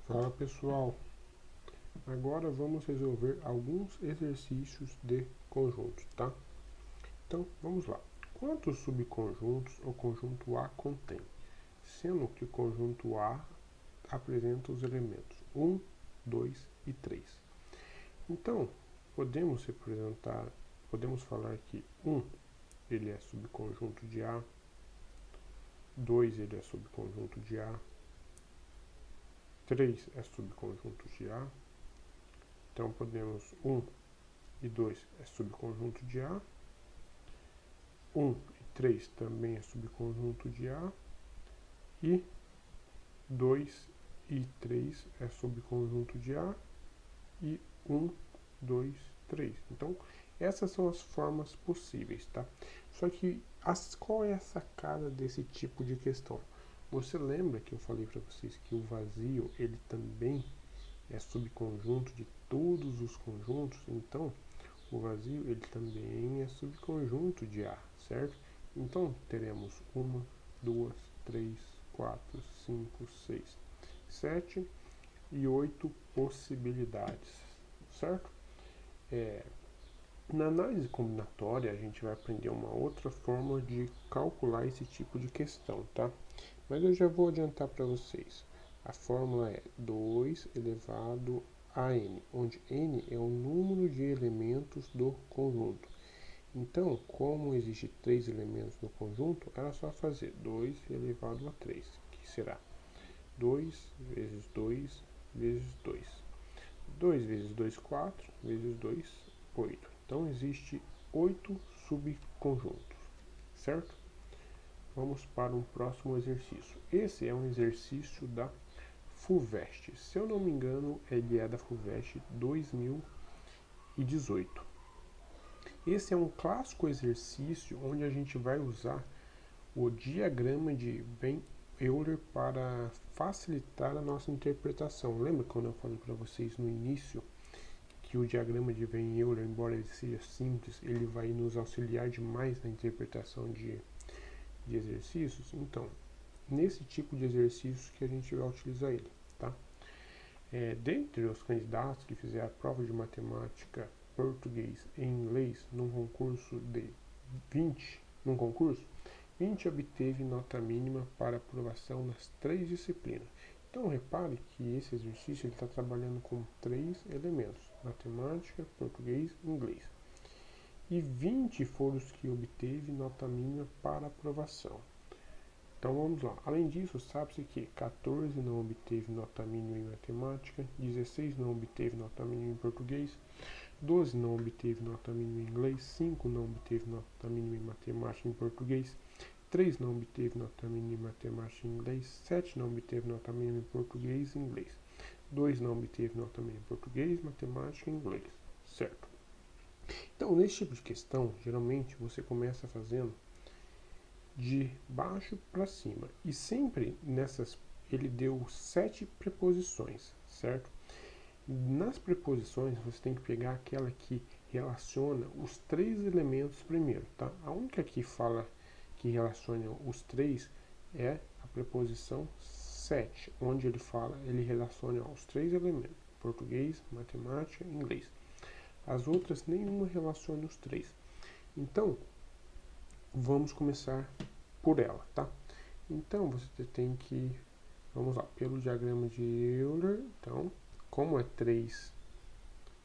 Fala pessoal, agora vamos resolver alguns exercícios de conjuntos, tá? Então vamos lá. Quantos subconjuntos o conjunto A contém? Sendo que o conjunto A apresenta os elementos 1, 2 e 3. Então, podemos falar que 1 ele é subconjunto de A, 2 ele é subconjunto de A, 3 é subconjunto de A. Então podemos 1 e 2 é subconjunto de A, 1 e 3 também é subconjunto de A, e 2 e 3 é subconjunto de A, e 1, 2, 3. Então, essas são as formas possíveis, tá? Só que qual é a sacada desse tipo de questão? Você lembra que eu falei para vocês que o vazio, ele também é subconjunto de todos os conjuntos? Então, o vazio, ele também é subconjunto de A, certo? Então, teremos 1, 2, 3, 4, 5, 6, 7 e 8 possibilidades, certo? Na análise combinatória, a gente vai aprender uma outra forma de calcular esse tipo de questão, tá? Mas eu já vou adiantar para vocês. A fórmula é 2 elevado a n, onde n é o número de elementos do conjunto. Então, como existe 3 elementos no conjunto, era só fazer 2 elevado a 3, que será 2 vezes 2 vezes 2. 2 vezes 2, 4, vezes 2, 8. Então, existe 8 subconjuntos, certo? Vamos para um próximo exercício. Esse é um exercício da FUVEST. Se eu não me engano, ele é da FUVEST 2018. Esse é um clássico exercício onde a gente vai usar o diagrama de Venn Euler para facilitar a nossa interpretação. Lembra quando eu falei para vocês no início que o diagrama de Venn Euler, embora ele seja simples, ele vai nos auxiliar demais na interpretação de exercícios? Então, nesse tipo de exercícios que a gente vai utilizar ele, tá? Dentre os candidatos que fizeram a prova de matemática, português e inglês num concurso 20 obteve nota mínima para aprovação nas 3 disciplinas. Então repare que esse exercício está trabalhando com 3 elementos: matemática, português e inglês. E 20 foram os que obteve nota mínima para aprovação. Então vamos lá. Além disso, sabe-se que 14 não obteve nota mínima em matemática, 16 não obteve nota mínima em português, 12 não obteve nota mínima em inglês, 5 não obteve nota mínima em matemática e em português, 3 não obteve nota mínima em matemática e inglês, 7 não obteve nota mínima em português e inglês, 2 não obteve nota mínima em português, matemática e inglês, certo? Então, nesse tipo de questão, geralmente você começa fazendo de baixo para cima, e sempre nessas ele deu 7 preposições, certo? Nas preposições você tem que pegar aquela que relaciona os 3 elementos primeiro, tá? A única que fala que relaciona os 3 é a preposição 7, onde ele relaciona os 3 elementos: português, matemática e inglês. As outras nenhuma relaciona os 3. Então, vamos começar por ela, tá? Então, você tem que, vamos lá, pelo diagrama de Euler. Então, como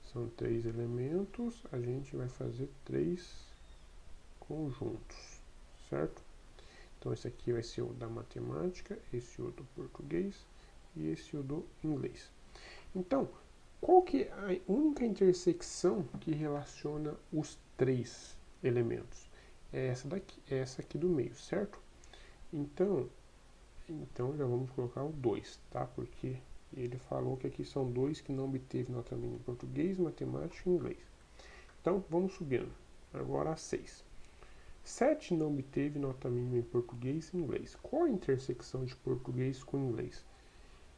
são 3 elementos, a gente vai fazer 3 conjuntos, certo? Então, esse aqui vai ser o da matemática, esse o do português e esse o do inglês. Então, qual que é a única intersecção que relaciona os 3 elementos? É essa daqui, é essa aqui do meio, certo? Então já vamos colocar o 2, tá? Porque ele falou que aqui são 2 que não obteve nota mínima em português, matemática e inglês. Então, vamos subindo. Agora a 6. 7 não obteve nota mínima em português e inglês. Qual a intersecção de português com inglês?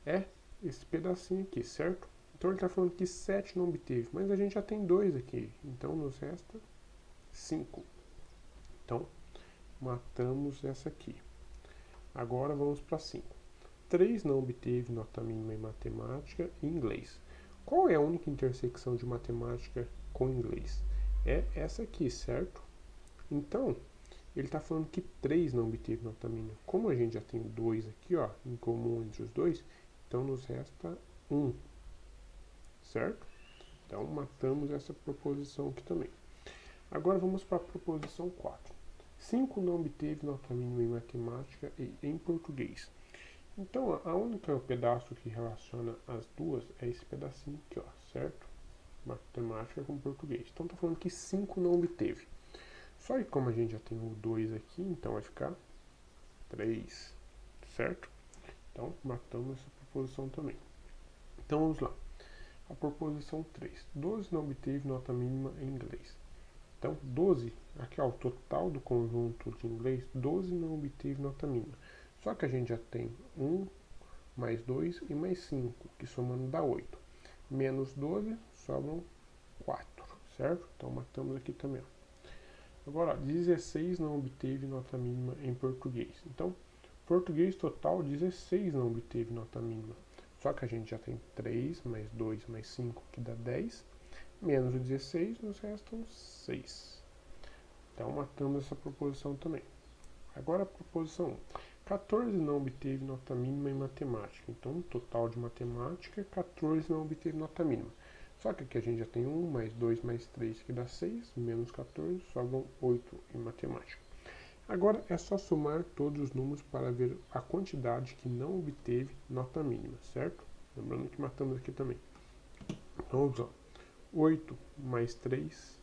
É esse pedacinho aqui, certo? Então ele está falando que 7 não obteve, mas a gente já tem 2 aqui. Então nos resta 5. Então, matamos essa aqui. Agora vamos para 5. 3 não obteve nota mínima em matemática e inglês. Qual é a única intersecção de matemática com inglês? É essa aqui, certo? Então, ele está falando que 3 não obteve nota mínima. Como a gente já tem 2 aqui, ó, em comum entre os dois, então nos resta 1, certo? Então, matamos essa proposição aqui também. Agora vamos para a proposição 4. 5 não obteve nota mínima em matemática e em português. Então, a única pedaço que relaciona as duas é esse pedacinho aqui, ó, certo? Matemática com português. Então, está falando que 5 não obteve. Só que como a gente já tem o 2 aqui, então vai ficar 3, certo? Então, matamos essa proposição também. Então, vamos lá. A proposição 3. 12 não obteve nota mínima em inglês. Então, 12, aqui ó, o total do conjunto de inglês, 12 não obteve nota mínima. Só que a gente já tem 1, mais 2 e mais 5, que somando dá 8. Menos 12, sobram 4, certo? Então, matamos aqui também, ó. Agora, ó, 16 não obteve nota mínima em português. Então, português total, 16 não obteve nota mínima. Só que a gente já tem 3, mais 2, mais 5, que dá 10. Menos o 16, nos restam 6. Então, matamos essa proposição também. Agora, a proposição 1. 14 não obteve nota mínima em matemática. Então, total de matemática, 14 não obteve nota mínima. Só que aqui a gente já tem 1, mais 2, mais 3, que dá 6, menos 14, sobram 8 em matemática. Agora é só somar todos os números para ver a quantidade que não obteve nota mínima, certo? Lembrando que matamos aqui também. Então, vamos lá. 8 mais 3,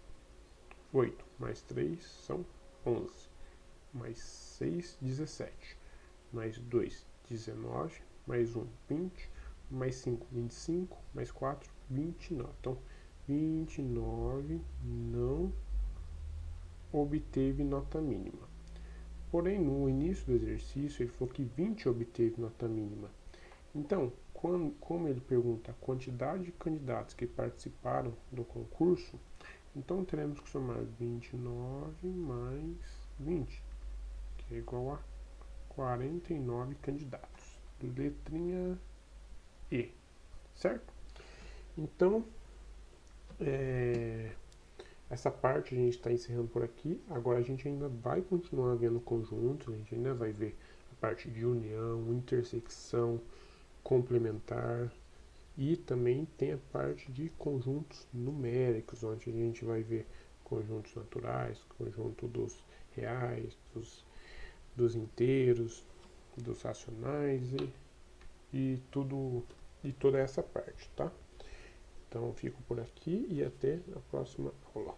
8 mais 3 são 11, mais 6, 17, mais 2, 19, mais 1, 20, mais 5, 25, mais 4, 29. Então, 29 não obteve nota mínima. Porém, no início do exercício, ele falou que 20 obteve nota mínima. Então, como ele pergunta a quantidade de candidatos que participaram do concurso, então teremos que somar 29 mais 20, que é igual a 49 candidatos. Letrinha E, certo? Então, essa parte a gente está encerrando por aqui. Agora a gente ainda vai continuar vendo conjuntos, a gente ainda vai ver a parte de união, intersecção, complementar, e também tem a parte de conjuntos numéricos, onde a gente vai ver conjuntos naturais, conjunto dos reais, dos inteiros, dos racionais e toda essa parte, tá? Então fico por aqui e até a próxima aula.